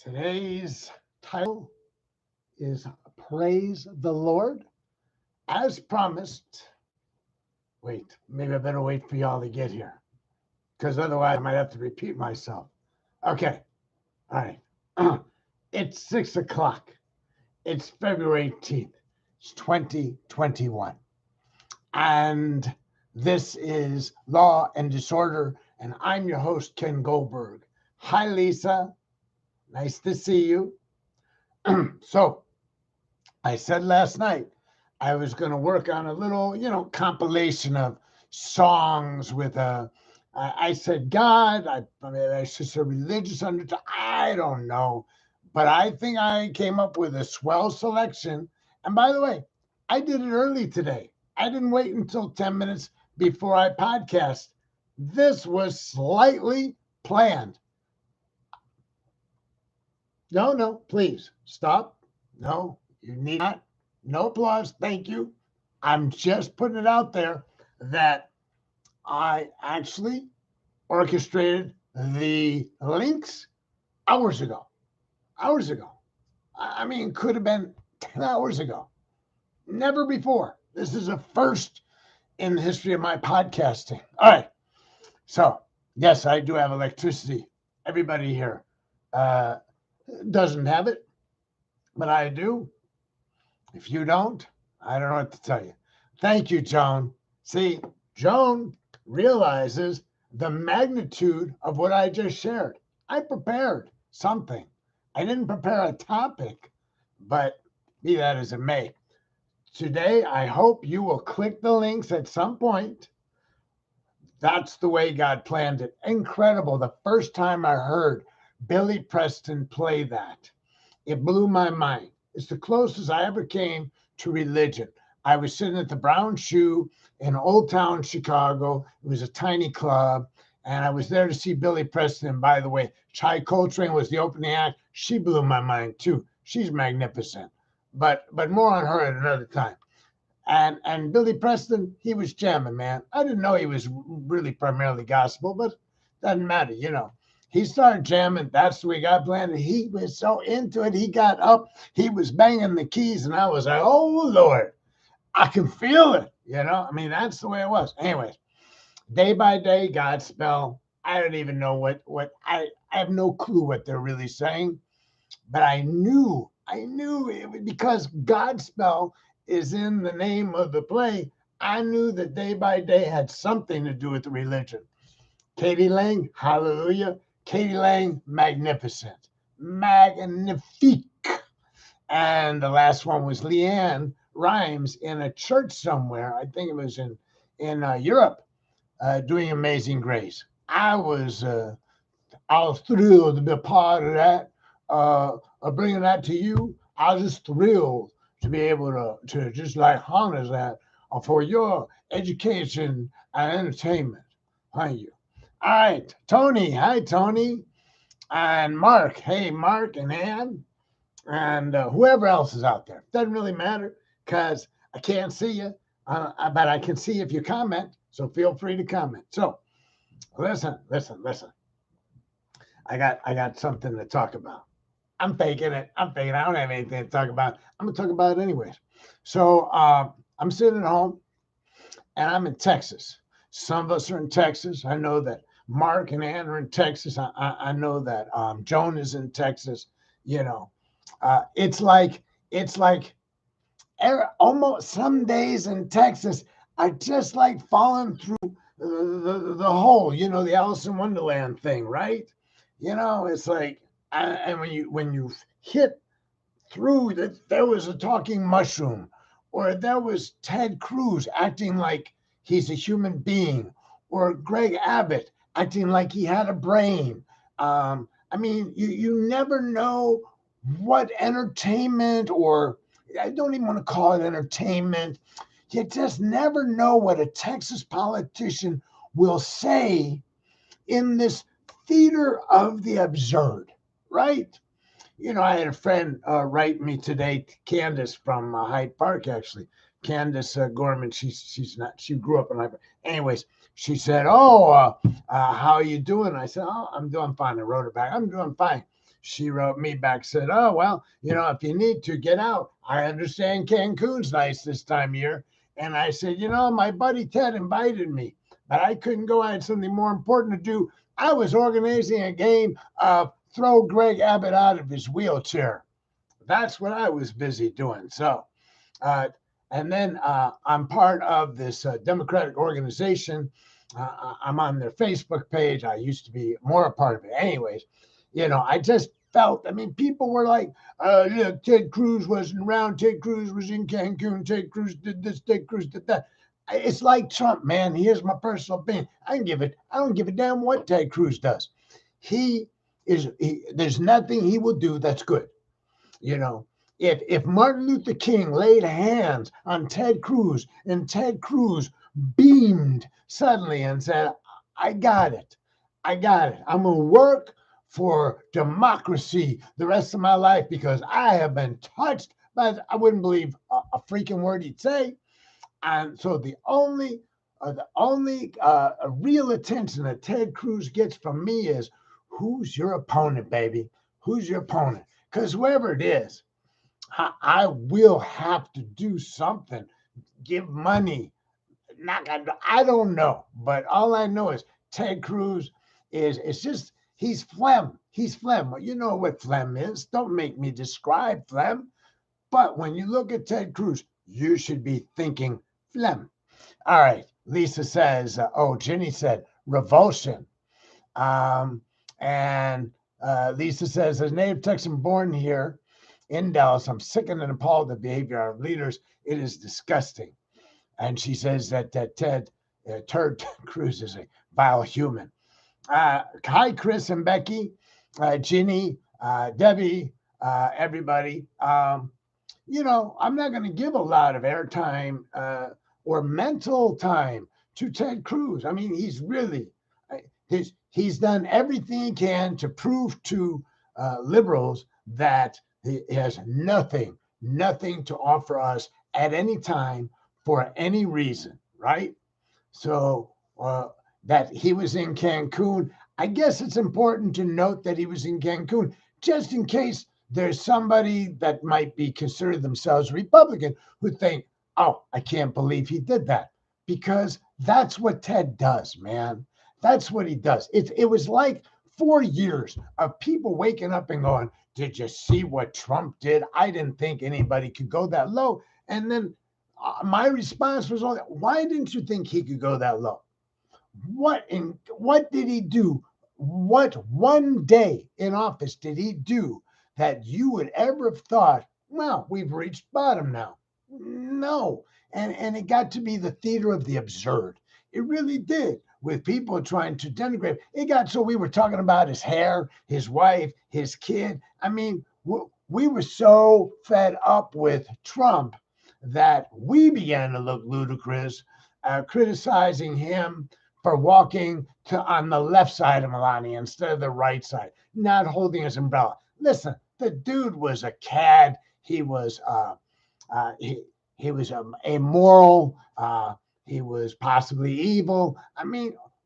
Today's title is Praise the Lord. As promised, wait, maybe I better wait for y'all to get here because otherwise I might have to repeat myself. Okay, all right. It's 6 o'clock. It's February 18th. It's 2021. And this is Law and Disorder. And I'm your host, Ken Goldberg. Hi, Lisa. Nice to see you. So, I said last night I was going to work on a little, compilation of songs with I said God, I should say religious undertone. I don't know. But I think I came up with a swell selection. And by the way, I did it early today. I didn't wait until 10 minutes before I podcast. This was slightly planned. No, please stop. No, you need not. No applause. Thank you. I'm just putting it out there that I actually orchestrated the links hours ago. Hours ago. I mean, could have been 10 hours ago. Never before. This is a first in the history of my podcasting. All right. So, yes, I do have electricity. Everybody here doesn't have it, but I do. If you don't, I don't know what to tell you. Thank you, Joan. See, Joan realizes the magnitude of what I just shared. I prepared something. I didn't prepare a topic, but be that as it may. Today, I hope you will click the links at some point. That's the way God planned it. Incredible. The first time I heard Billy Preston play that, it blew my mind. It's the closest I ever came to religion. I was sitting at the Brown Shoe in Old Town Chicago. It was a tiny club, and I was there to see Billy Preston. And by the way, Chai Coltrane was the opening act. She blew my mind too. She's magnificent. But more on her at another time. And Billy Preston, he was jamming, man. I didn't know he was really primarily gospel, but doesn't matter, He started jamming. That's the way God planned it. He was so into it. He got up. He was banging the keys, and I was like, oh, Lord, I can feel it, I mean, that's the way it was. Anyways, day by day, Godspell. I don't even know what I have no clue what they're really saying, but I knew it, because Godspell is in the name of the play. I knew that day by day had something to do with the religion. Katie Lang, hallelujah. Katie Lang, magnificent. Magnifique. And the last one was Leann Rhymes in a church somewhere. I think it was in Europe, doing Amazing Grace. I was thrilled to be a part of that, of bringing that to you. I was just thrilled to be able to just like harness that for your education and entertainment. Thank you. All right, Tony. Hi, Tony. And Mark. Hey, Mark and Ann. And whoever else is out there. Doesn't really matter because I can't see you, but I can see if you comment. So feel free to comment. So listen. I got something to talk about. I'm faking it. I don't have anything to talk about. I'm going to talk about it anyways. So I'm sitting at home, and I'm in Texas. Some of us are in Texas. I know that Mark and Ann are in Texas. I know that Joan is in Texas. It's like almost some days in Texas are just like falling through the hole. The Alice in Wonderland thing, right? It's like, and when you hit through that, there was a talking mushroom, or there was Ted Cruz acting like he's a human being, or Greg Abbott acting like he had a brain. I mean, you never know what entertainment, or I don't even want to call it entertainment. You just never know what a Texas politician will say in this theater of the absurd, right? I had a friend write me today, Candace from Hyde Park, actually. Candace Gorman, she grew up in Hyde Park. Anyways, she said, how are you doing? I said, I'm doing fine. I wrote her back. I'm doing fine. she wrote me back, said, oh, well, if you need to get out, I understand Cancun's nice this time of year. And I said, my buddy Ted invited me, but I couldn't go. I had something more important to do. I was organizing a game of throw Greg Abbott out of his wheelchair. That's what I was busy doing. So, and then I'm part of this Democratic organization. I'm on their Facebook page. I used to be more a part of it. Anyways, I just felt, people were like, look, Ted Cruz wasn't around. Ted Cruz was in Cancun. Ted Cruz did this. Ted Cruz did that. It's like Trump, man. Here's my personal opinion. I don't give a damn what Ted Cruz does. There's nothing he will do that's good. If Martin Luther King laid hands on Ted Cruz and Ted Cruz beamed suddenly and said, I got it. I'm going to work for democracy the rest of my life because I have been touched by, I wouldn't believe a freaking word he'd say. And so the only real attention that Ted Cruz gets from me is, who's your opponent, baby? Who's your opponent? Because whoever it is, I will have to do something, give money. I don't know, but all I know is Ted Cruz it's just, he's phlegm. He's phlegm. Well, you know what phlegm is. Don't make me describe phlegm. But when you look at Ted Cruz, you should be thinking phlegm. All right. Lisa says, Jenny said, revulsion. And Lisa says, as a native Texan born here in Dallas, I'm sickened and appalled at the behavior of leaders. It is disgusting. And she says that Ted Cruz is a vile human. Hi, Chris and Becky, Ginny, Debbie, everybody. I'm not going to give a lot of airtime or mental time to Ted Cruz. He's really, he's done everything he can to prove to liberals that he has nothing to offer us at any time for any reason, right? So that he was in Cancun, I guess it's important to note that he was in Cancun, just in case there's somebody that might be considered themselves Republican who think, oh, I can't believe he did that. Because that's what Ted does, man. That's what he does. It was like 4 years of people waking up and going, did you see what Trump did? I didn't think anybody could go that low. And then my response was, why didn't you think he could go that low? What did he do? What one day in office did he do that you would ever have thought, well, we've reached bottom now? No. And it got to be the theater of the absurd. It really did, with people trying to denigrate. It got so we were talking about his hair, his wife, his kid. We were so fed up with Trump that we began to look ludicrous, criticizing him for walking on the left side of Melania instead of the right side, not holding his umbrella. Listen, the dude was a cad. He was he was immoral. He was possibly evil.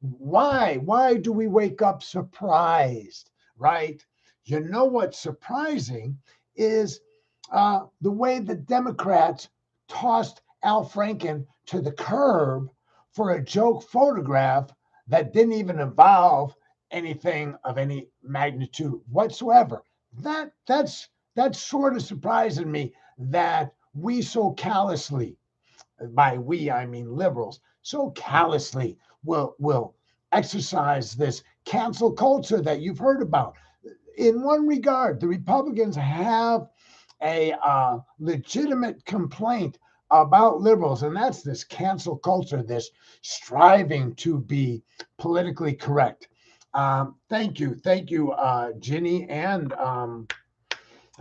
Why do we wake up surprised, right? You know what's surprising is the way the Democrats tossed Al Franken to the curb for a joke photograph that didn't even involve anything of any magnitude whatsoever. That's sort of surprising me that we so callously, by we I mean liberals, so callously will exercise this cancel culture that you've heard about. In one regard, the Republicans have a legitimate complaint about liberals, and that's this cancel culture, this striving to be politically correct. Thank you, Ginny and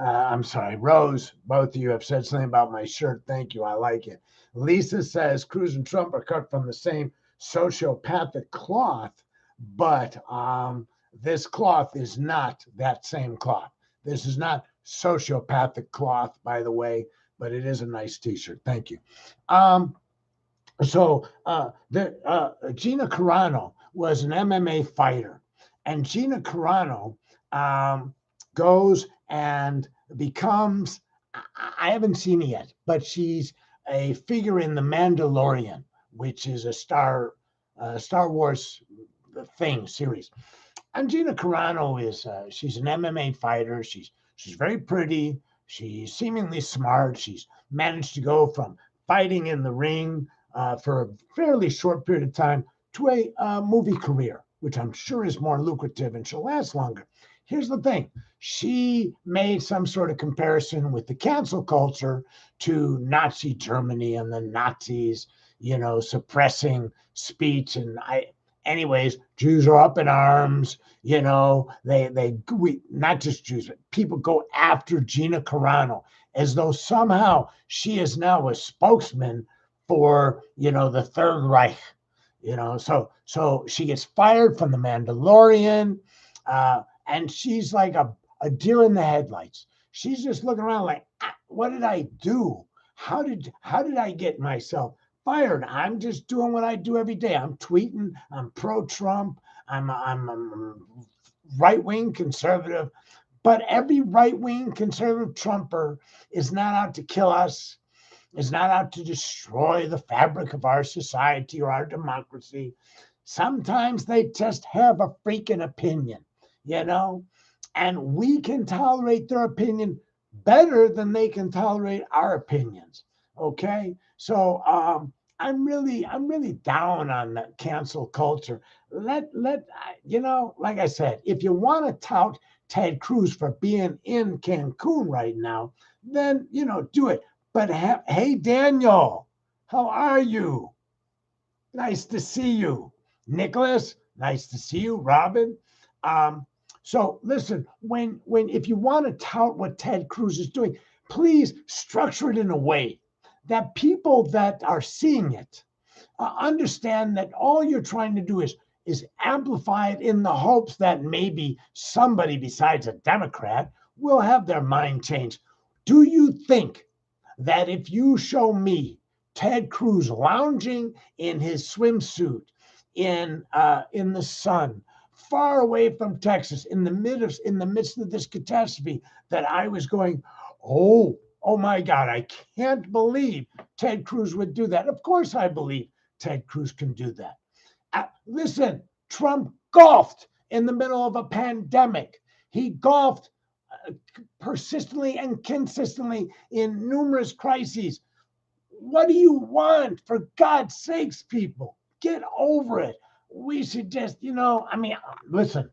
I'm sorry, Rose. Both of you have said something about my shirt. Thank you, I like it. Lisa says Cruz and Trump are cut from the same sociopathic cloth, but this cloth is not that same cloth. This is not sociopathic cloth, by the way, but it is a nice T-shirt. Thank you. Gina Carano was an MMA fighter, and Gina Carano goes and becomes, I haven't seen it yet, but she's a figure in The Mandalorian, which is a Star Wars thing series. And Gina Carano is she's an MMA fighter. She's very pretty. She's seemingly smart. She's managed to go from fighting in the ring for a fairly short period of time to a movie career, which I'm sure is more lucrative and she'll last longer. Here's the thing. She made some sort of comparison with the cancel culture to Nazi Germany and the Nazis, suppressing speech. And anyways, Jews are up in arms. We not just Jews, but people go after Gina Carano as though somehow she is now a spokesman for, the Third Reich. So she gets fired from The Mandalorian, and she's like a deer in the headlights. She's just looking around like, what did I do? How did I get myself fired? I'm just doing what I do every day. I'm tweeting. I'm pro-Trump. I'm right-wing conservative. But every right-wing conservative Trumper is not out to kill us, is not out to destroy the fabric of our society or our democracy. Sometimes they just have a freaking opinion, and we can tolerate their opinion better than they can tolerate our opinions. Okay. So I'm really down on the cancel culture. Like I said, if you want to tout Ted Cruz for being in Cancun right now, then do it. But hey, Daniel, how are you? Nice to see you. Nicholas, nice to see you. Robin. So listen, when if you want to tout what Ted Cruz is doing, please structure it in a way that people that are seeing it understand that all you're trying to do is amplify it in the hopes that maybe somebody besides a Democrat will have their mind changed. Do you think that if you show me Ted Cruz lounging in his swimsuit in the sun, far away from Texas, in the midst of this catastrophe, that I was going, oh my God, I can't believe Ted Cruz would do that. Of course, I believe Ted Cruz can do that. Listen, Trump golfed in the middle of a pandemic. He golfed persistently and consistently in numerous crises. What do you want? For God's sakes, people, get over it. We should just, listen,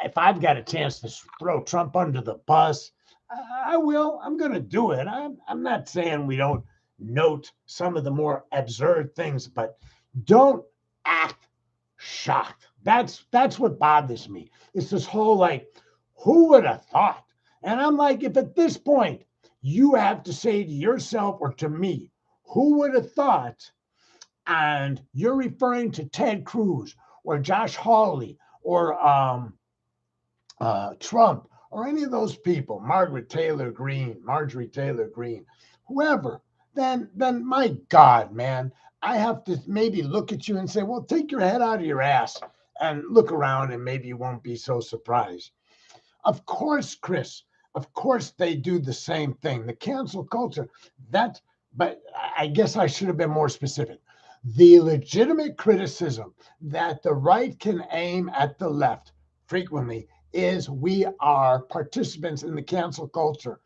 if I've got a chance to throw Trump under the bus, I will. I'm going to do it. I'm not saying we don't note some of the more absurd things, but don't act shocked. That's what bothers me. It's this whole like, who would have thought? And I'm like, if at this point you have to say to yourself or to me, who would have thought? And you're referring to Ted Cruz or Josh Hawley or Trump or any of those people, Marjorie Taylor Greene, whoever, then my God, man, I have to maybe look at you and say, well, take your head out of your ass and look around and maybe you won't be so surprised. Of course, Chris, of course they do the same thing. The cancel culture, but I guess I should have been more specific. The legitimate criticism that the right can aim at the left frequently is we are participants in the cancel culture.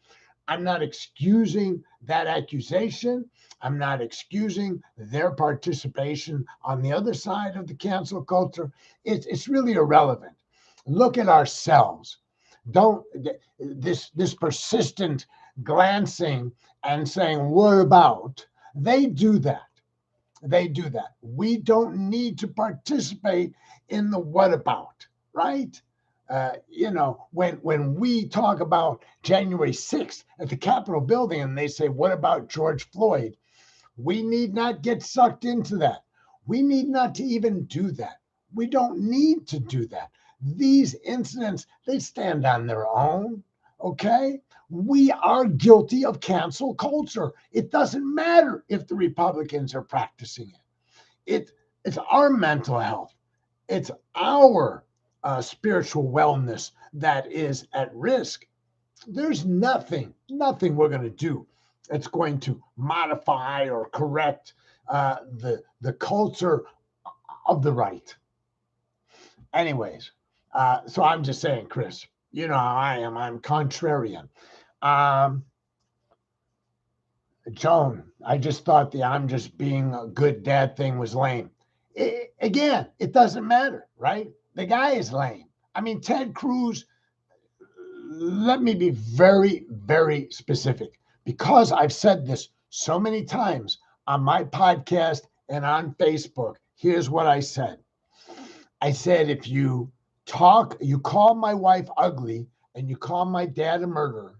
I'm not excusing that accusation. I'm not excusing their participation on the other side of the cancel culture. It's really irrelevant. Look at ourselves. Don't this persistent glancing and saying, what about? They do that. We don't need to participate in the what about, right? When we talk about January 6th at the Capitol building and they say, what about George Floyd? We need not get sucked into that. We need not to even do that. We don't need to do that. These incidents, they stand on their own, okay? We are guilty of cancel culture. It doesn't matter if the Republicans are practicing it. It's our mental health. It's our spiritual wellness that is at risk, there's nothing we're going to do that's going to modify or correct the culture of the right. Anyways, so I'm just saying, Chris, you know how I am. I'm contrarian. Um, Joan, I just thought the I'm just being a good dad thing was lame. Again, it doesn't matter, right? The guy is lame. I mean, Ted Cruz, let me be very, very specific because I've said this so many times on my podcast and on Facebook. Here's what I said. I said, if you call my wife ugly and you call my dad a murderer,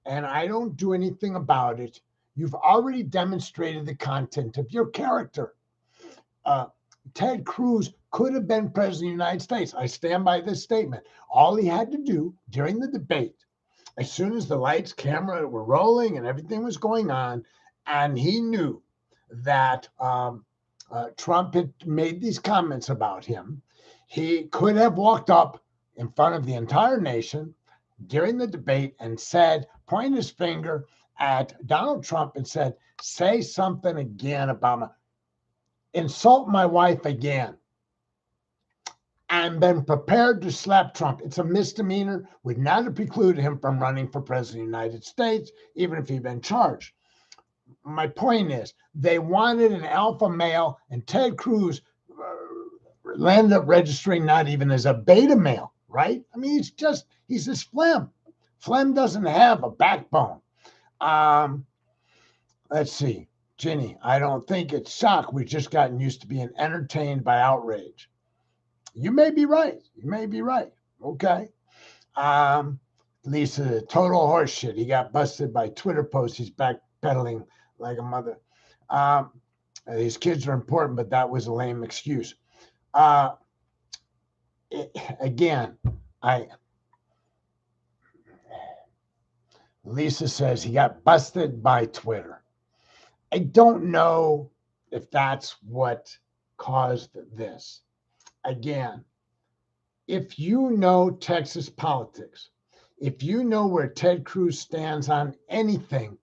and I don't do anything about it, you've already demonstrated the content of your character. Ted Cruz could have been president of the United States. I stand by this statement. All he had to do during the debate, as soon as the lights, camera were rolling and everything was going on, and he knew that Trump had made these comments about him, he could have walked up in front of the entire nation during the debate and said, point his finger at Donald Trump and said, say something again about my, insult my wife again, and been prepared to slap Trump. It's a misdemeanor, would not have precluded him from running for president of the United States, even if he'd been charged. My point is, they wanted an alpha male, and Ted Cruz landed up registering not even as a beta male, right? I mean, he's this phlegm. Phlegm doesn't have a backbone. Let's see. Ginny, I don't think it's shock. We've just gotten used to being entertained by outrage. You may be right. You may be right. Okay. Lisa, total horseshit. He got busted by Twitter posts. He's backpedaling like a mother. These kids are important, but that was a lame excuse. Lisa says he got busted by Twitter. I don't know if that's what caused this. Again, if you know Texas politics, if you know where Ted Cruz stands on anything,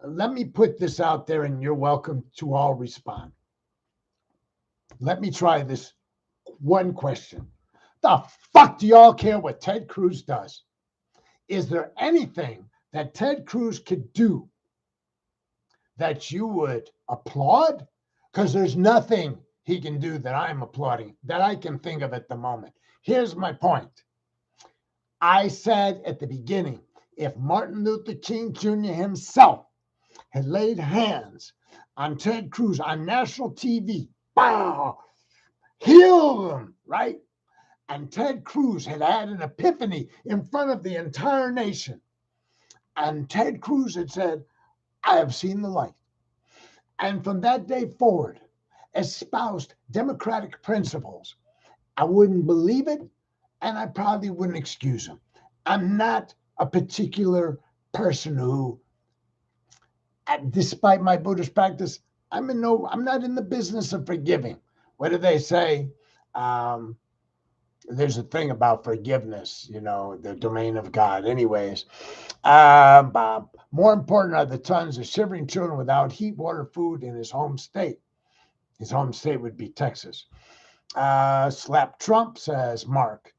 let me put this out there and you're welcome to all respond. Let me try this one question. The fuck do y'all care what Ted Cruz does? Is there anything that Ted Cruz could do that you would applaud? Because there's nothing he can do that I'm applauding, that I can think of at the moment. Here's my point. I said at the beginning, if Martin Luther King Jr. himself had laid hands on Ted Cruz on national TV, wow, healed him, right? And Ted Cruz had had an epiphany in front of the entire nation. And Ted Cruz had said, I have seen the light. And from that day forward, espoused democratic principles. I wouldn't believe it, and I probably wouldn't excuse him. I'm not a particular person who, despite my Buddhist practice, I'm not in the business of forgiving. What do they say? There's a thing about forgiveness, the domain of God. Anyways, more important are the tons of shivering children without heat, water, food in his home state. His home state would be Texas. Slap Trump, says Mark.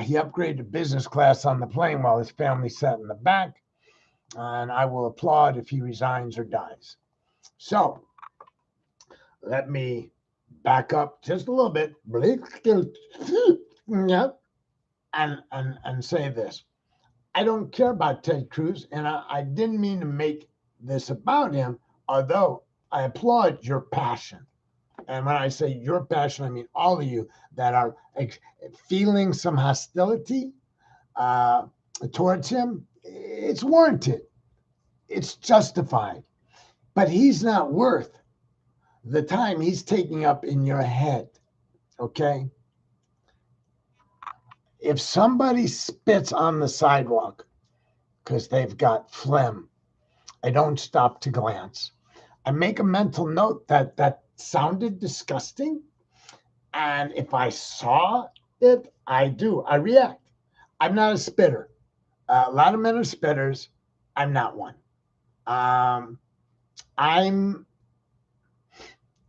He upgraded to business class on the plane while his family sat in the back. And I will applaud if he resigns or dies. So let me back up just a little bit. And say this. I don't care about Ted Cruz, and I didn't mean to make this about him, although I applaud your passion. And when I say your passion, I mean all of you that are feeling some hostility towards him. It's warranted. It's justified. But he's not worth the time he's taking up in your head, okay? If somebody spits on the sidewalk because they've got phlegm, I don't stop to glance. I make a mental note that sounded disgusting. And if I saw it. I do. I react. I'm not a spitter. A lot of men are spitters. I'm not one. Um, I'm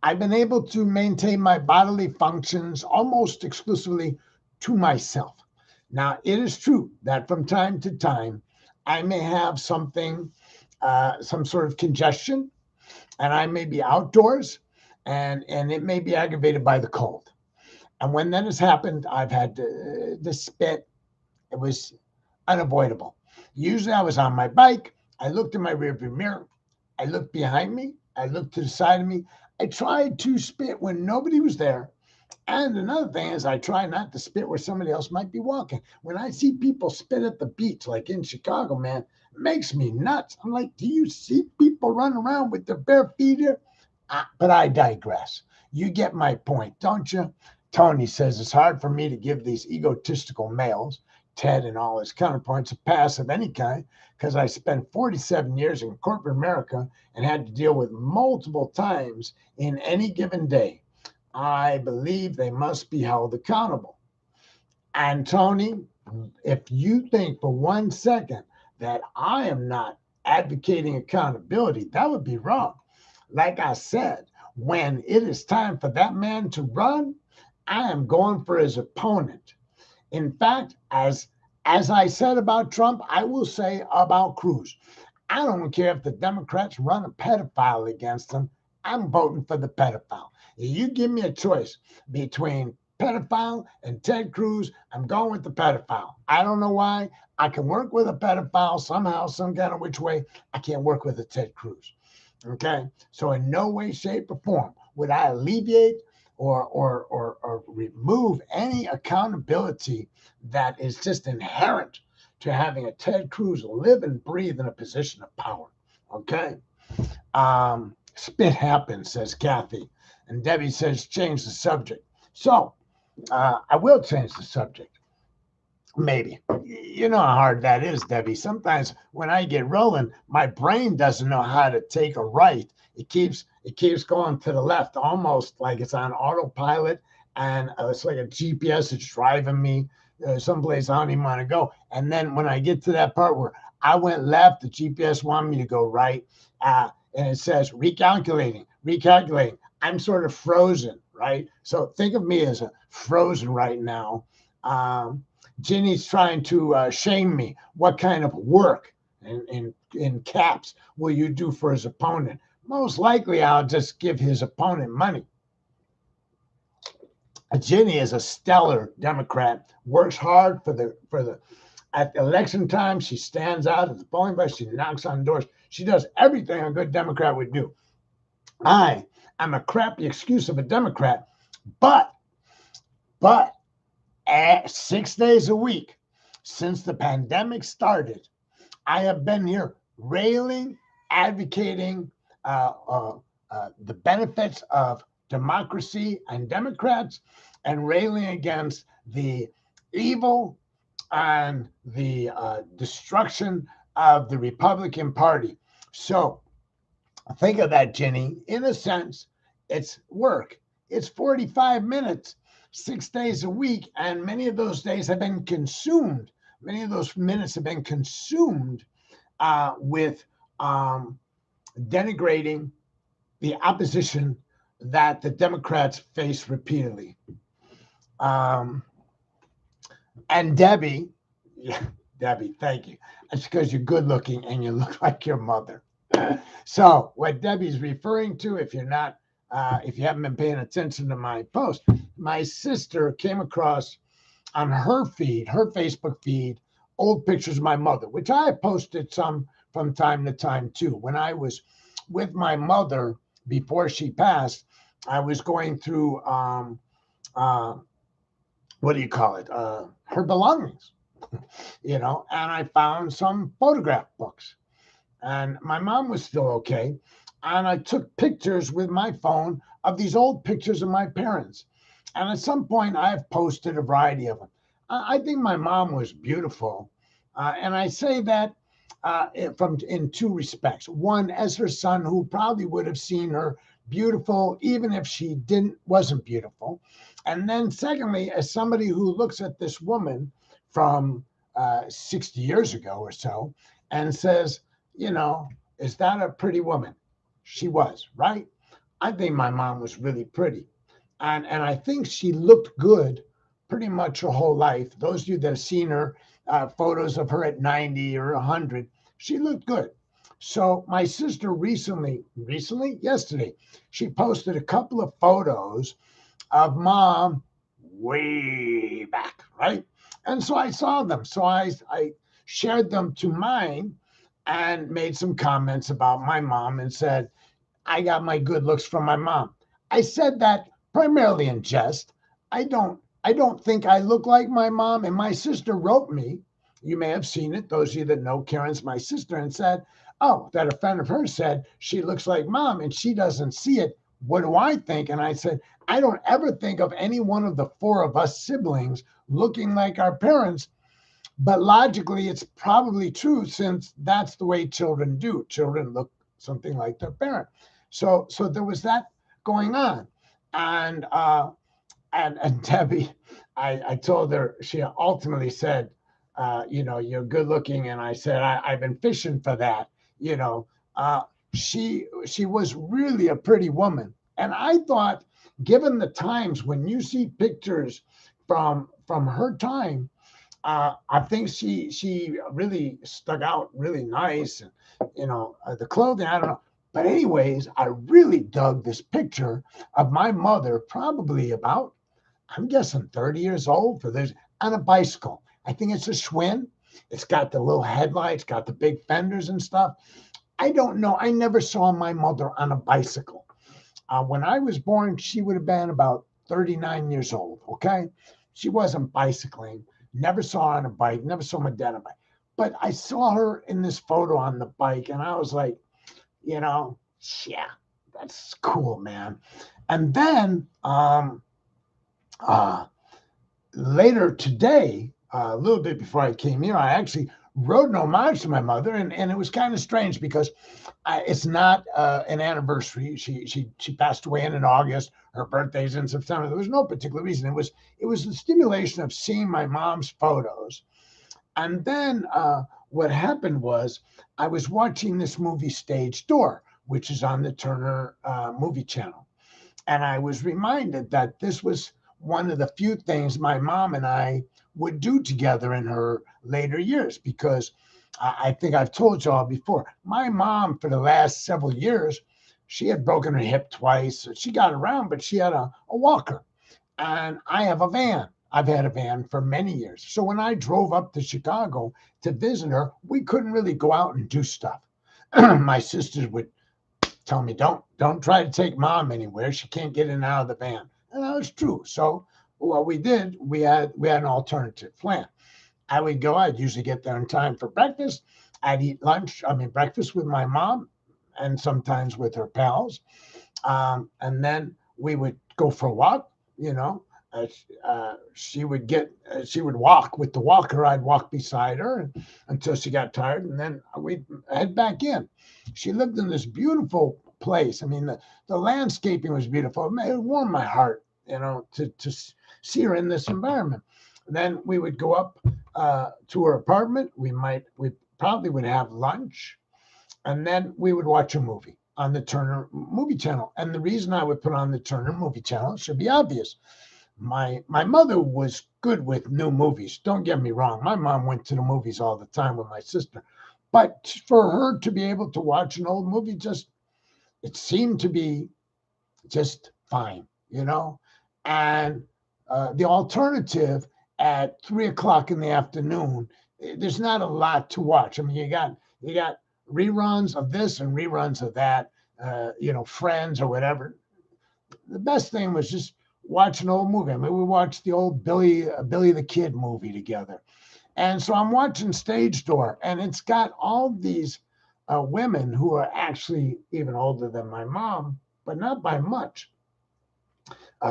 I've been able to maintain my bodily functions almost exclusively to myself. Now, it is true that from time to time, I may have something, some sort of congestion, and I may be outdoors, and it may be aggravated by the cold. And when that has happened, I've had to spit. It was unavoidable. Usually, I was on my bike. I looked in my rearview mirror. I looked behind me. I looked to the side of me. I tried to spit when nobody was there. And another thing is, I try not to spit where somebody else might be walking. When I see people spit at the beach, like in Chicago, man, it makes me nuts. I'm like, do you see people run around with their bare feet here? But I digress. You get my point, don't you? Tony says it's hard for me to give these egotistical males, Ted and all his counterparts, a pass of any kind because I spent 47 years in corporate America and had to deal with multiple times in any given day. I believe they must be held accountable. And Tony, if you think for 1 second that I am not advocating accountability, that would be wrong. Like I said, when it is time for that man to run, I am going for his opponent. In fact, as I said about Trump, I will say about Cruz. I don't care if the Democrats run a pedophile against him. I'm voting for the pedophile. If you give me a choice between pedophile and Ted Cruz, I'm going with the pedophile. I don't know why. I can work with a pedophile somehow, some kind of which way. I can't work with a Ted Cruz. Okay? So in no way, shape, or form would I alleviate or remove any accountability that is just inherent to having a Ted Cruz live and breathe in a position of power. Okay? Spit happens, says Kathy. And Debbie says, change the subject. So I will change the subject. Maybe. You know how hard that is, Debbie. Sometimes when I get rolling, my brain doesn't know how to take a right. It keeps going to the left, almost like it's on autopilot, and it's like a GPS that's driving me someplace I don't even want to go. And then when I get to that part where I went left, the GPS wanted me to go right, and it says recalculating. I'm sort of frozen, right? So think of me as a frozen right now. Ginny's trying to shame me. What kind of work, in caps, will you do for his opponent? Most likely, I'll just give his opponent money. Ginny is a stellar Democrat. Works hard at election time. She stands out at the polling place. She knocks on doors. She does everything a good Democrat would do. I am a crappy excuse of a Democrat, but 6 days a week since the pandemic started, I have been here railing, advocating the benefits of democracy and Democrats, and railing against the evil and the destruction of the Republican Party. So think of that, Jenny. In a sense, it's work. It's 45 minutes, 6 days a week, and many of those days have been consumed. Many of those minutes have been consumed with denigrating the opposition that the Democrats face repeatedly. And Debbie, thank you. That's because you're good looking and you look like your mother. So what Debbie's referring to, if you haven't been paying attention to my post, my sister came across on her Facebook feed, old pictures of my mother, which I have posted some from time to time too. When I was with my mother before she passed, I was going through what do you call it? Her belongings, and I found some photograph books. And my mom was still okay. And I took pictures with my phone of these old pictures of my parents. And at some point, I've posted a variety of them. I think my mom was beautiful. And I say that in two respects. One, as her son, who probably would have seen her beautiful, even if she wasn't beautiful. And then secondly, as somebody who looks at this woman from 60 years ago or so and says, you know, is that a pretty woman? She was, right? I think my mom was really pretty. And I think she looked good pretty much her whole life. Those of you that have seen her, photos of her at 90 or 100, she looked good. So my sister yesterday, she posted a couple of photos of mom way back, right? And so I saw them. So I shared them to mine and made some comments about my mom and said, I got my good looks from my mom. I said that primarily in jest. I don't think I look like my mom. And my sister wrote me, you may have seen it, those of you that know Karen's my sister, and said, oh, that a friend of hers said she looks like mom and she doesn't see it. What do I think? And I said, I don't ever think of any one of the four of us siblings looking like our parents. But logically, it's probably true since that's the way children do. Children look something like their parent. So there was that going on, and and Debbie, I told her, she ultimately said, you're good looking, and I said I've been fishing for that. You know, she was really a pretty woman, and I thought, given the times when you see pictures from her time, I think she really stuck out really nice, and the clothing. I don't know, but anyways, I really dug this picture of my mother, probably about, I'm guessing 30 years old, for this, on a bicycle. I think it's a Schwinn. It's got the little headlights, got the big fenders and stuff. I don't know. I never saw my mother on a bicycle. When I was born, she would have been about 39 years old. Okay. She wasn't bicycling. Never saw her on a bike. Never saw my dad on a bike. But I saw her in this photo on the bike, and I was like, you know, yeah, that's cool, man. And then uh, later today, a little bit before I came here, I actually wrote an homage to my mother, and it was kind of strange because it's not an anniversary. She passed away in August. Her birthday's in September. There was no particular reason. It was the stimulation of seeing my mom's photos, and then what happened was I was watching this movie Stage Door, which is on the Turner movie channel, and I was reminded that this was one of the few things my mom and I would do together in her later years, because I think I've told you all before, my mom, for the last several years, she had broken her hip twice. She got around, but she had a walker. And I have a van. I've had a van for many years. So when I drove up to Chicago to visit her, we couldn't really go out and do stuff. My sisters would tell me, don't try to take mom anywhere. She can't get in and out of the van. And that was true. So what we did, we had an alternative plan. I would go, I'd usually get there in time for breakfast. I'd eat breakfast with my mom and sometimes with her pals. And then we would go for a walk, she would walk with the walker. I'd walk beside her until she got tired, and then we'd head back in. She lived in this beautiful place. I mean, the landscaping was beautiful. It warmed my heart, to see her in this environment. Then we would go up to her apartment. We probably would have lunch, and then we would watch a movie on the Turner movie channel. And the reason I would put on the Turner movie channel should be obvious. My mother was good with new movies. Don't get me wrong. My mom went to the movies all the time with my sister. But for her to be able to watch an old movie, it seemed to be just fine, And the alternative at 3 o'clock in the afternoon, there's not a lot to watch. I mean, you got reruns of this and reruns of that, Friends or whatever. The best thing was just watch an old movie. I mean, we watched the old Billy the Kid movie together. And so I'm watching Stage Door, and it's got all these women who are actually even older than my mom, but not by much.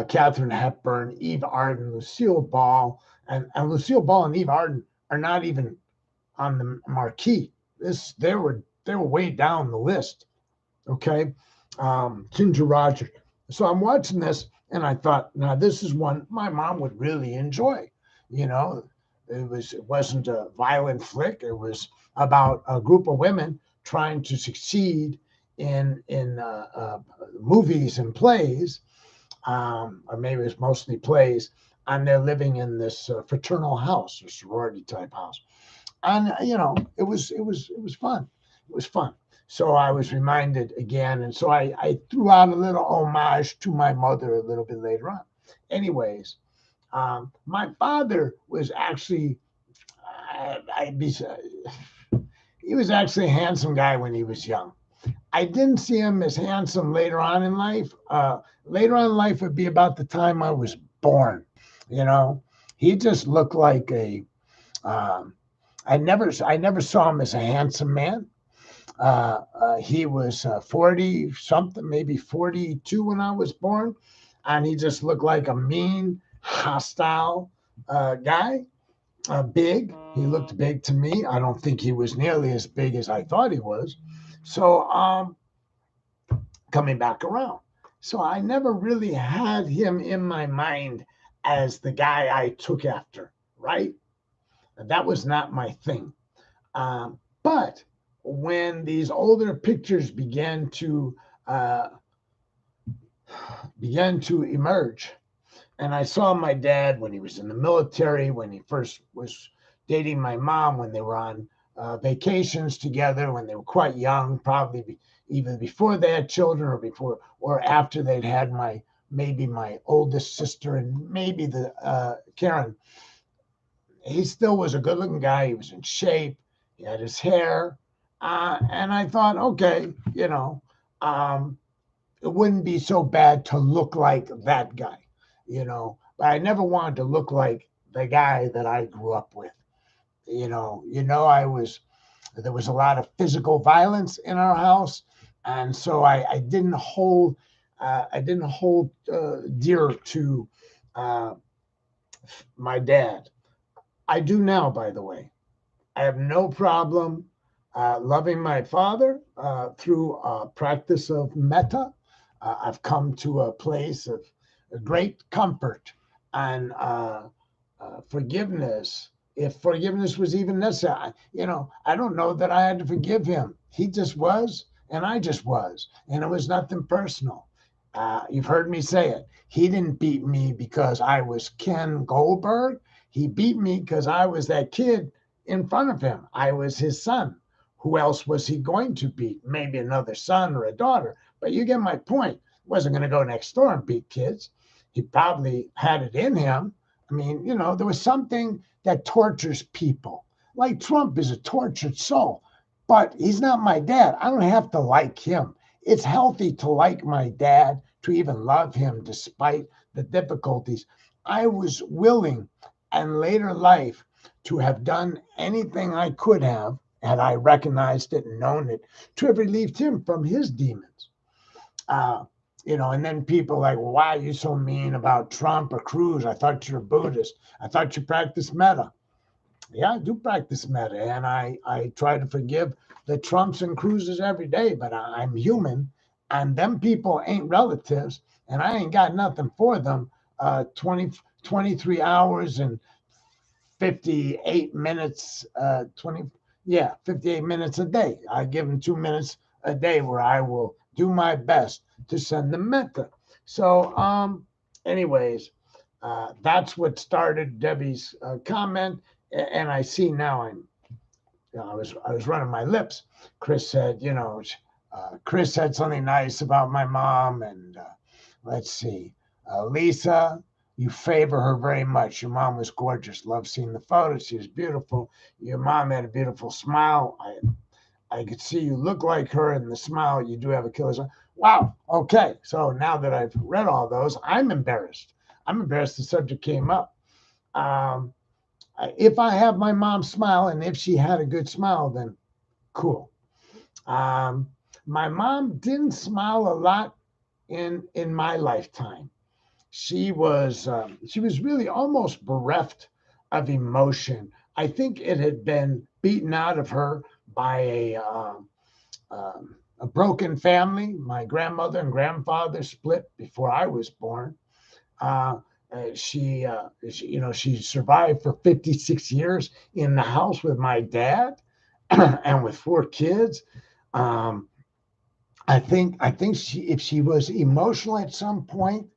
Katharine Hepburn, Eve Arden, Lucille Ball, and Lucille Ball and Eve Arden are not even on the marquee. They were way down the list. Okay, Ginger Rogers. So I'm watching this, And I thought, now this is one my mom would really enjoy. You know, it wasn't a violent flick. It was about a group of women trying to succeed in movies and plays, or maybe it's mostly plays, and they're living in this fraternal house or sorority type house. And it was fun. It was fun. So I was reminded again, and so I threw out a little homage to my mother a little bit later on. Anyways, my father was actually, I'd be, he was actually a handsome guy when he was young. I didn't see him as handsome later on in life. Later on in life would be about the time I was born. You know, he just looked like a. Um, I never saw him as a handsome man. He was 40 something, maybe 42 when I was born, and he just looked like a mean, hostile guy. Big. He looked big to me. I don't think he was nearly as big as I thought he was. So coming back around. So I never really had him in my mind as the guy I took after, right? That was not my thing. But when these older pictures uh, began to emerge, and I saw my dad when he was in the military, when he first was dating my mom, when they were on vacations together, when they were quite young, probably even before they had children, or before or after they'd had maybe my oldest sister and maybe the Karen. He still was a good looking guy. He was in shape. He had his hair. And I thought, okay, it wouldn't be so bad to look like that guy. But I never wanted to look like the guy that I grew up with. There was a lot of physical violence in our house. And so I didn't hold dear to uh, my dad. I do now, by the way. I have no problem loving my father through practice of metta. I've come to a place of great comfort and forgiveness. If forgiveness was even necessary, I don't know that I had to forgive him. He just was, and I just was, and it was nothing personal. You've heard me say it. He didn't beat me because I was Ken Goldberg. He beat me because I was that kid in front of him. I was his son. Who else was he going to beat? Maybe another son or a daughter. But you get my point. He wasn't going to go next door and beat kids. He probably had it in him. I mean, there was something that tortures people. Like Trump is a tortured soul, but he's not my dad. I don't have to like him. It's healthy to like my dad, to even love him despite the difficulties. I was willing in later life to have done anything I could have, had I recognized it and known it, to have relieved him from his demons. And then people like, well, why are you so mean about Trump or Cruz? I thought you're a Buddhist. I thought you practiced metta. Yeah, I do practice metta, and I try to forgive the Trumps and Cruzes every day, but I'm human, and them people ain't relatives, and I ain't got nothing for them 23 hours and 58 minutes, 58 minutes a day. I give them 2 minutes a day where I will do my best to send them metta. So, anyways, that's what started Debbie's comment. And I see now I was running my lips. Chris said, Chris said something nice about my mom. And let's see, Lisa, you favor her very much. Your mom was gorgeous. Love seeing the photos. She was beautiful. Your mom had a beautiful smile. I could see you look like her in the smile. You do have a killer smile. Wow. Okay. So now that I've read all those, I'm embarrassed. I'm embarrassed the subject came up. If I have my mom's smile, and if she had a good smile, then cool. My mom didn't smile a lot in my lifetime. She was really almost bereft of emotion. I think it had been beaten out of her by a broken family. My grandmother and grandfather split before I was born. She survived for 56 years in the house with my dad and with 4 kids. Um, I think if she was emotional at some point,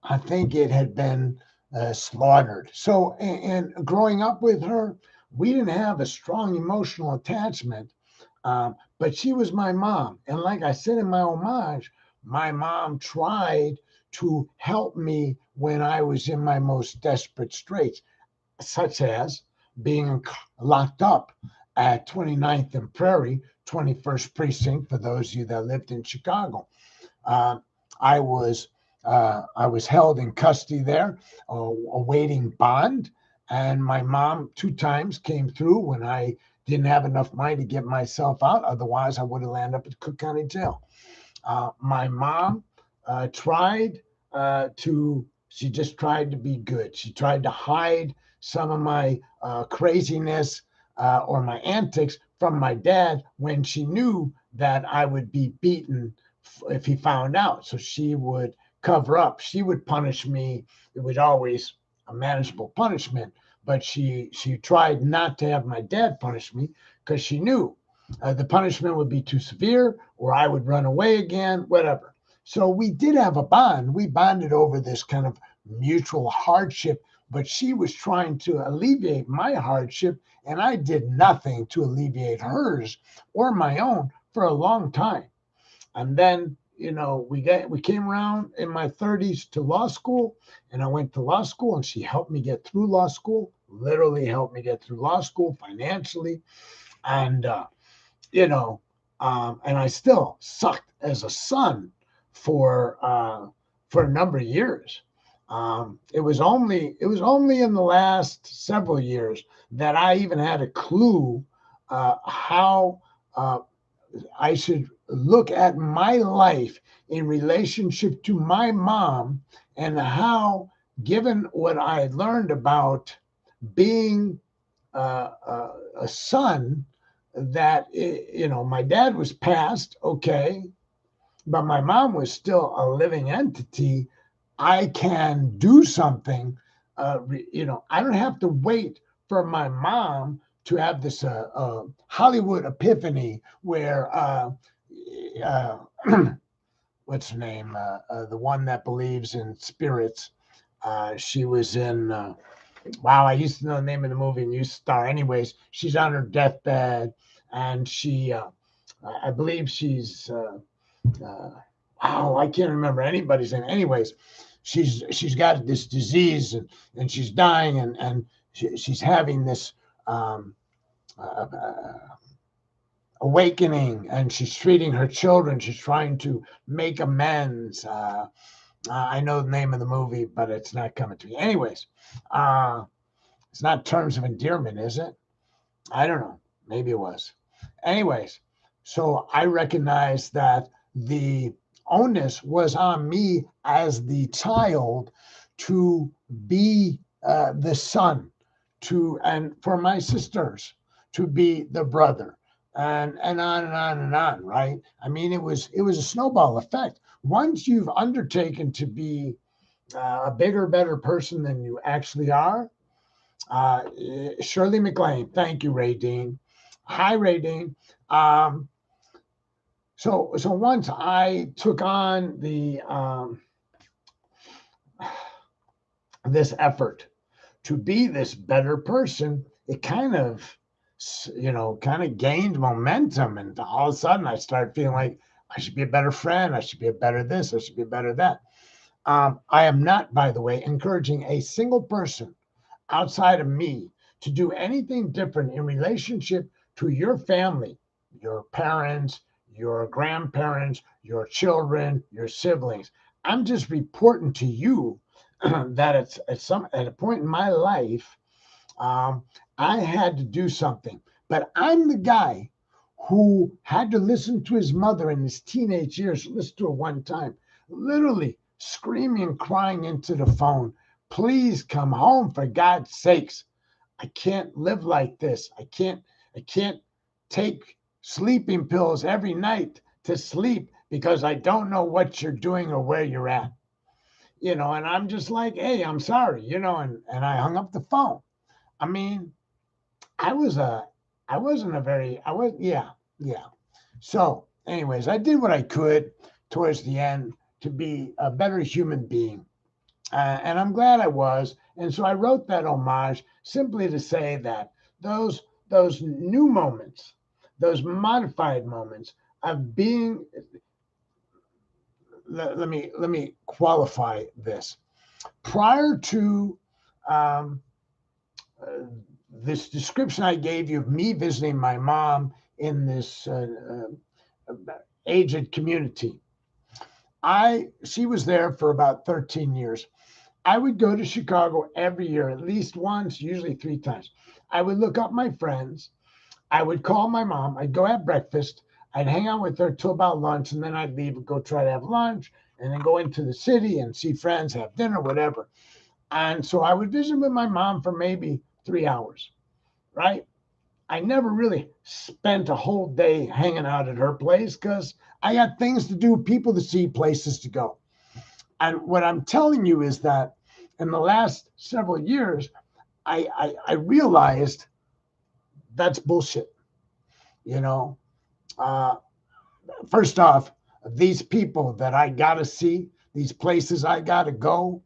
I think it had been slaughtered. So, and growing up with her, we didn't have a strong emotional attachment, but she was my mom. And like I said in my homage, my mom tried to help me when I was in my most desperate straits, such as being locked up at 29th and Prairie, 21st Precinct, for those of you that lived in Chicago. Uh, I was I was held in custody there, awaiting bond, and my mom 2 times came through when I didn't have enough money to get myself out. Otherwise, I would have landed up at Cook County Jail. My mom tried she just tried to be good. She tried to hide some of my craziness or my antics from my dad when she knew that I would be beaten if he found out. So she would cover up. She would punish me. It was always a manageable punishment, but she tried not to have my dad punish me because she knew the punishment would be too severe, or I would run away again, whatever. So we did have a bond. We bonded over this kind of mutual hardship, but she was trying to alleviate my hardship, and I did nothing to alleviate hers or my own for a long time. And then, we came around in my 30s to law school, and I went to law school, and she helped me get through law school, literally helped me get through law school financially. And you know, and I still sucked as a son for for a number of years. It was only in the last several years that I even had a clue how uh, I should look at my life in relationship to my mom, and how, given what I had learned about being a son, that my dad was passed, okay, but my mom was still a living entity. I can do something. I don't have to wait for my mom to have this Hollywood epiphany where uh, what's her name, the one that believes in spirits. She was in wow, I used to know the name of the movie and used to star. Anyways, she's on her deathbed, and I believe she's, uh, oh, I can't remember anybody's name. Anyways, she's got this disease, and she's dying, and she's having this um, awakening, and she's treating her children. She's trying to make amends. I know the name of the movie, but it's not coming to me. Anyways, it's not Terms of Endearment, is it? I don't know. Maybe it was. Anyways, so I recognized that the onus was on me as the child to be the son, and for my sisters to be the brother, and on and on and on. Right? I mean, it was a snowball effect. Once you've undertaken to be a bigger, better person than you actually are, uh, Shirley McLean. Thank you, Ray Dean. Hi, Ray Dean. Um, so once I took on the this effort to be this better person, it kind of gained momentum, and all of a sudden I started feeling like I should be a better friend. I should be a better this. I should be a better that. I am not, by the way, encouraging a single person outside of me to do anything different in relationship to your family, your parents, your grandparents, your children, your siblings. I'm just reporting to you that it's at a point in my life, um, I had to do something. But I'm the guy who had to listen to his mother in his teenage years, listen to her one time, literally screaming and crying into the phone, please come home for God's sakes. I can't live like this. I can't take sleeping pills every night to sleep because I don't know what you're doing or where you're at. and I'm just like, hey, I'm sorry, and I hung up the phone. I mean, I was a, I wasn't a very, I was, yeah, yeah. So, anyways, I did what I could towards the end to be a better human being. And I'm glad I was. And so I wrote that homage simply to say that those new moments, those modified moments of being, let me qualify this. Prior to um, uh, this description I gave you of me visiting my mom in this aged community, I she was there for about 13 years. I would go to Chicago every year, at least once, usually 3 times. I would look up my friends. I would call my mom. I'd go have breakfast. I'd hang out with her till about lunch, and then I'd leave and go try to have lunch, and then go into the city and see friends, have dinner, whatever. And so I would visit with my mom for maybe 3 hours, right? I never really spent a whole day hanging out at her place because I got things to do, people to see, places to go. And what I'm telling you is that in the last several years, I realized that's bullshit. You know, uh, first off, these people that I got to see, these places I got to go,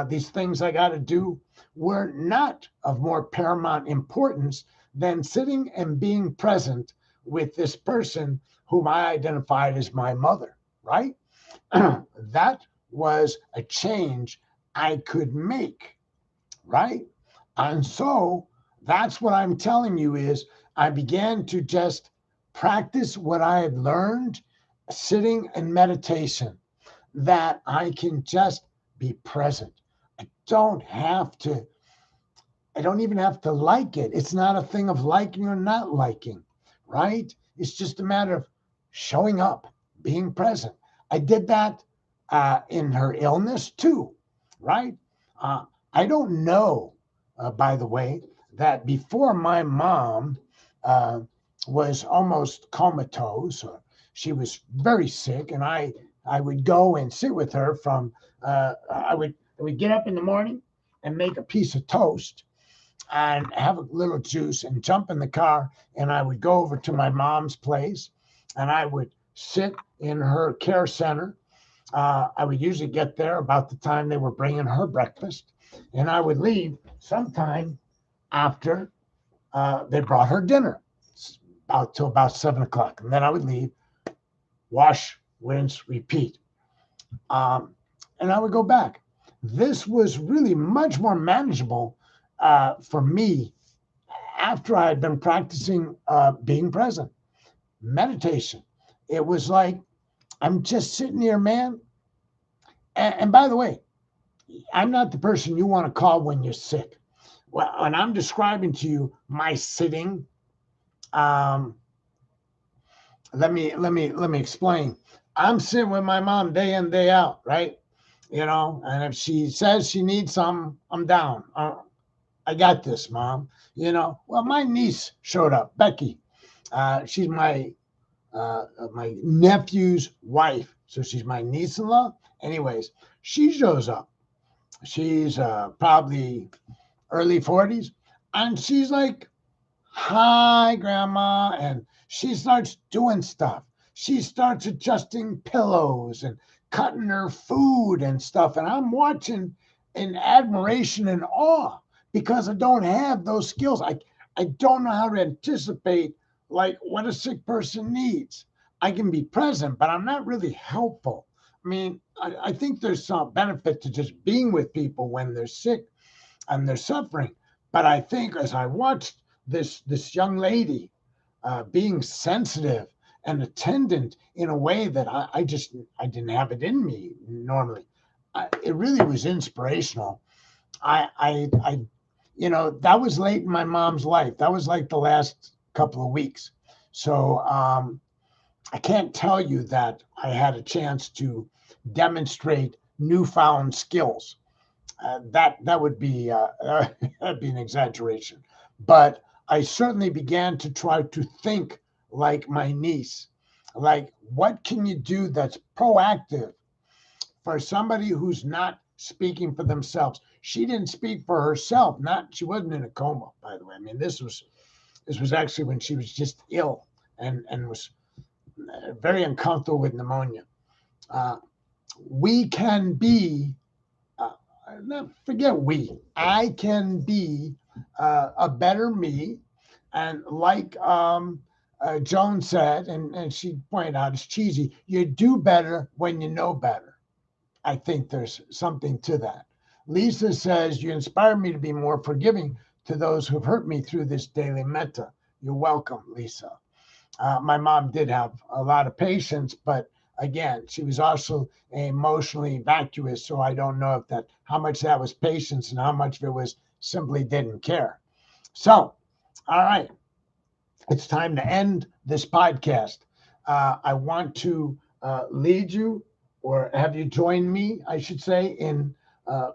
these things I got to do, were not of more paramount importance than sitting and being present with this person whom I identified as my mother, right? That was a change I could make, right? And so that's what I'm telling you is I began to just practice what I had learned sitting in meditation, that I can just be present. I don't have to, I don't even have to like it. It's not a thing of liking or not liking, right? It's just a matter of showing up, being present. I did that in her illness too, right? I don't know, by the way, that before my mom uh, was almost comatose, or she was very sick, and I would go and sit with her from I would get up in the morning and make a piece of toast and have a little juice and jump in the car, and I would go over to my mom's place and I would sit in her care center. I would usually get there about the time they were bringing her breakfast, and I would leave sometime after they brought her dinner, about till about 7 o'clock, and then I would leave, wash, rinse, repeat, and I would go back. This was really much more manageable for me after I had been practicing being present, meditation. It was like I'm just sitting here, man. And by the way, I'm not the person you want to call when you're sick. Well, when I'm describing to you my sitting, um, let me explain. I'm sitting with my mom day in day out, right? And if she says she needs something, I'm down. I got this, mom. Well, my niece showed up, Becky. She's my nephew's wife, so she's my niece-in-law. Anyways, she shows up. She's probably early 40s, and she's like, "Hi, Grandma," and she starts doing stuff. She starts adjusting pillows and cutting her food and stuff, and I'm watching in admiration and awe because I don't have those skills. I don't know how to anticipate like what a sick person needs. I can be present, but I'm not really helpful. I mean, I think there's some benefit to just being with people when they're sick and they're suffering. But I think as I watched this young lady being sensitive and attendant in a way that I didn't have it in me normally, it really was inspirational. That was late in my mom's life. That was like the last couple of weeks. So I can't tell you that I had a chance to demonstrate newfound skills. That would be that'd be an exaggeration. But I certainly began to try to think like my niece. Like, what can you do that's proactive for somebody who's not speaking for themselves. She didn't speak for herself. She wasn't in a coma, by the way. I mean, this was actually when she was just ill and was very uncomfortable with pneumonia. We can be, forget we, I can be a better me. And like Joan said, and she pointed out, it's cheesy, you do better when you know better. I think there's something to that. Lisa says, you inspire me to be more forgiving to those who've hurt me through this daily metta. You're welcome, Lisa. My mom did have a lot of patience, but again, she was also emotionally vacuous. So I don't know how much that was patience and how much of it was simply didn't care. So, all right, it's time to end this podcast. I want to lead you, or have you join me, I should say, in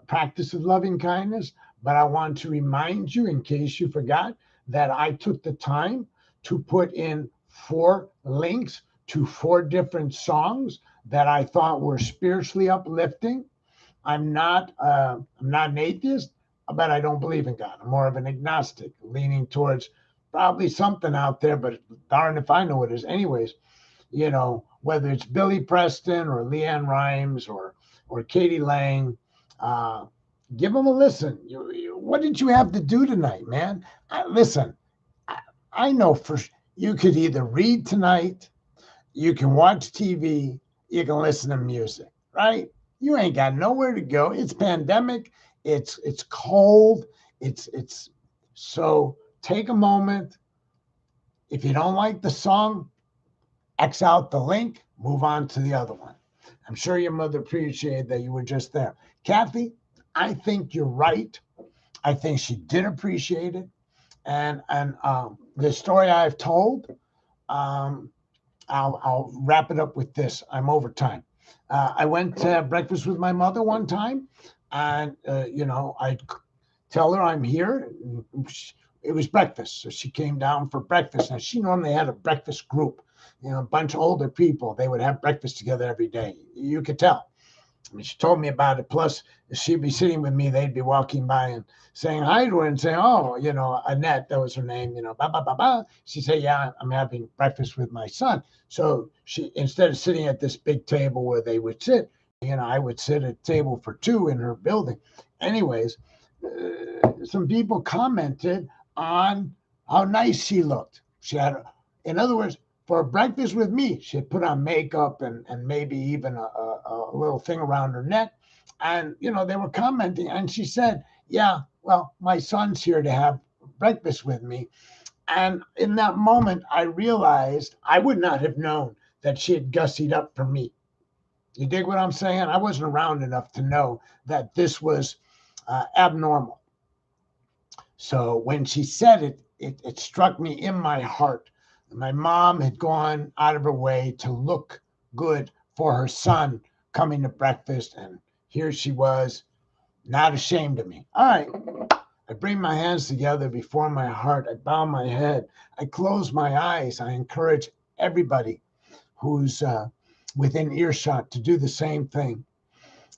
practice of loving kindness. But I want to remind you, in case you forgot, that I took the time to put in 4 links to 4 different songs that I thought were spiritually uplifting. I'm not an atheist, but I don't believe in God. I'm more of an agnostic, leaning towards probably something out there, but darn if I know what it is. Anyways, whether it's Billy Preston or Leann Rimes or Katie Lang, give them a listen. What did you have to do tonight, man? Listen, I know you could either read tonight, you can watch TV, you can listen to music, right? You ain't got nowhere to go. It's pandemic. It's cold. It's so take a moment. If you don't like the song, X out the link, move on to the other one. I'm sure your mother appreciated that you were just there. Kathy, I think you're right. I think she did appreciate it. And the story I've told, I'll wrap it up with this. I'm over time. I went to have breakfast with my mother one time, and I tell her I'm here. It was breakfast, so she came down for breakfast. Now she normally had a breakfast group, a bunch of older people. They would have breakfast together every day. You could tell. I mean, she told me about it. Plus, she'd be sitting with me. They'd be walking by and saying hi to her and saying, "Oh, Annette, that was her name. Blah blah blah blah." She said, "Yeah, I'm having breakfast with my son." So she, instead of sitting at this big table where they would sit, I would sit at a table for 2 in her building. Anyways, some people commented on how nice she looked. She had, in other words, for breakfast with me, she had put on makeup and maybe even a little thing around her neck. And, they were commenting. And she said, yeah, well, my son's here to have breakfast with me. And in that moment, I realized I would not have known that she had gussied up for me. You dig what I'm saying? I wasn't around enough to know that this was abnormal. So when she said it, it struck me in my heart. My mom had gone out of her way to look good for her son coming to breakfast, and here she was, not ashamed of me. All right. I bring my hands together before my heart. I bow my head. I close my eyes. I encourage everybody who's within earshot to do the same thing.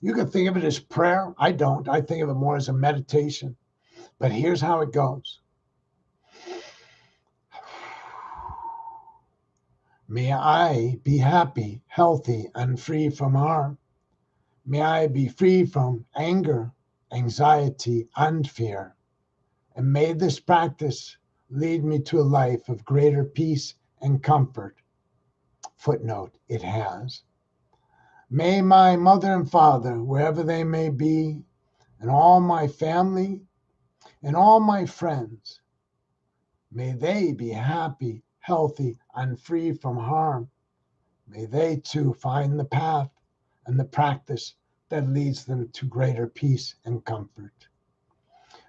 You can think of it as prayer. I don't. I think of it more as a meditation. But here's how it goes. May I be happy, healthy, and free from harm. May I be free from anger, anxiety, and fear. And may this practice lead me to a life of greater peace and comfort. Footnote, it has. May my mother and father, wherever they may be, and all my family and all my friends, may they be happy, healthy, and free from harm. May they too find the path and the practice that leads them to greater peace and comfort.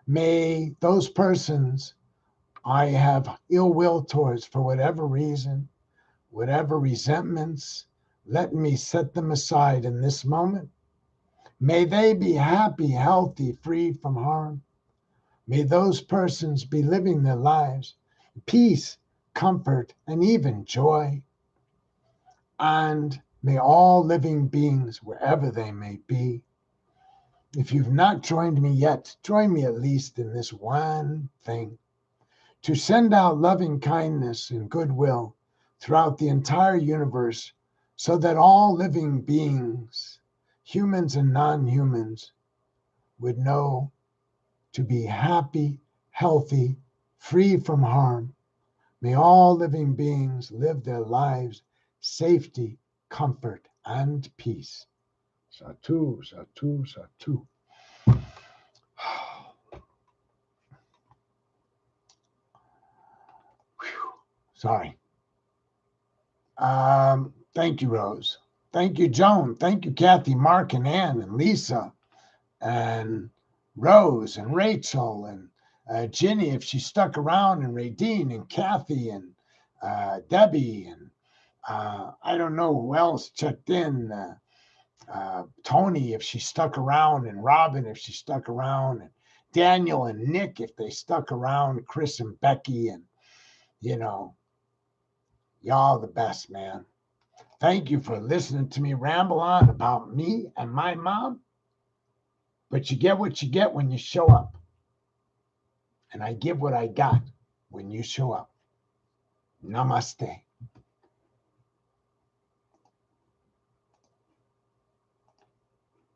May those persons I have ill will towards for whatever reason, whatever resentments, let me set them aside in this moment. May they be happy, healthy, free from harm. May those persons be living their lives, peace, comfort, and even joy. And may all living beings, wherever they may be, If you've not joined me yet, join me at least in this one thing: to send out loving kindness and goodwill throughout the entire universe so that all living beings, humans and non-humans, would know to be happy, healthy, free from harm. May all living beings live their lives safety, comfort, and peace. Satu, Satu, Satu. Sorry. Thank you, Rose. Thank you, Joan. Thank you, Kathy, Mark, and Ann, and Lisa, and Rose, and Rachel, and Ginny, if she stuck around, and Radine, and Kathy, and Debbie, and I don't know who else checked in. Tony, if she stuck around, and Robin, if she stuck around, and Daniel and Nick, if they stuck around, Chris and Becky, and y'all the best, man. Thank you for listening to me ramble on about me and my mom. But you get what you get when you show up. And I give what I got when you show up. Namaste.